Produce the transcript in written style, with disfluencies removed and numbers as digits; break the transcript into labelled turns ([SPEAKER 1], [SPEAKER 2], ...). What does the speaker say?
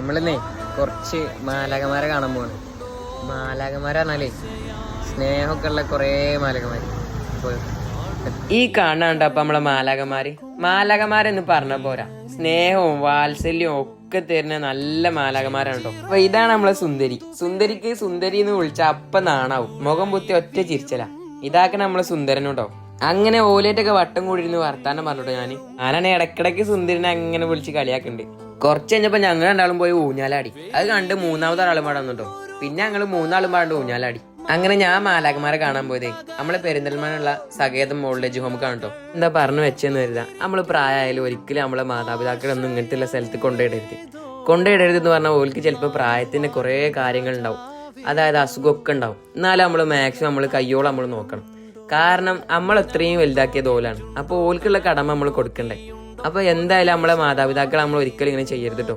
[SPEAKER 1] നമ്മളിന്നേ കുറച്ച് മാലാഖമാരെ കാണാൻ പോവാണ്. മാലാഖമാരെ പറഞ്ഞാലേ സ്നേഹമൊക്കെ ഉള്ള കുറേ മാലാഖമാര്. ഈ കാണാണ്ട് അപ്പൊ നമ്മളെ മാലാഖമാരെന്ന് പറഞ്ഞ പോരാ, സ്നേഹവും വാത്സല്യവും ഒക്കെ തരുന്ന നല്ല മാലാഖമാരാണ് കേട്ടോ. അപ്പൊ ഇതാണ് നമ്മളെ സുന്ദരിക്ക് സുന്ദരി എന്ന് വിളിച്ച അപ്പ നാണാവും, മുഖം പുത്തി ഒറ്റ ചിരിച്ചല. ഇതാക്കണ നമ്മളെ സുന്ദരനുണ്ടോ. അങ്ങനെ ഓലേറ്റൊക്കെ വട്ടം കൂടി ഇരുന്ന് വർത്താനം പറഞ്ഞോട്ടോ. ഞാനാണ് ഇടക്കിടക്ക് സുന്ദരനെ അങ്ങനെ വിളിച്ച് കളിയാക്കുന്നുണ്ട്. കുറച്ച് കഴിഞ്ഞപ്പോ ഞങ്ങൾ രണ്ടാളും പോയി ഊഞ്ഞാലാടി. അത് കണ്ട് മൂന്നാമത്തെ ഒരാളും പാടാൻ വന്നിട്ടോ. പിന്നെ ഞങ്ങൾ മൂന്നാളും പാണ്ട് ഊഞ്ഞാലാടി. അങ്ങനെ ഞാൻ മാലാഖമാരെ കാണാൻ പോയതേ നമ്മളെ പെരിന്തൽമണ്ണയുള്ള സകേതം ഓൾഡ് ഹോം കാണട്ടോ. എന്താ പറഞ്ഞു വെച്ചെന്ന് കരുതാ, നമ്മള് പ്രായമായാലും ഒരിക്കലും നമ്മളെ മാതാപിതാക്കളൊന്നും ഇങ്ങനത്തെ സ്ഥലത്ത് കൊണ്ടുപോയിടരുത് എന്ന് പറഞ്ഞാൽ ഓൽക്ക് ചിലപ്പോൾ പ്രായത്തിന്റെ കുറെ കാര്യങ്ങൾ ഉണ്ടാവും, അതായത് അസുഖമൊക്കെ ഉണ്ടാവും. എന്നാലും നമ്മൾ മാക്സിമം നമ്മൾ കയ്യോളം നമ്മൾ നോക്കണം. കാരണം നമ്മൾ എത്രയും വലുതാക്കിയത് ഓലാണ്. അപ്പോൾ ഓൽക്കുള്ള കടമ നമ്മൾ കൊടുക്കണ്ടേ. അപ്പോൾ എന്തായാലും നമ്മളെ മാതാപിതാക്കൾ നമ്മൾ ഒരിക്കലും ഇങ്ങനെ ചെയ്യരുത് കേട്ടോ.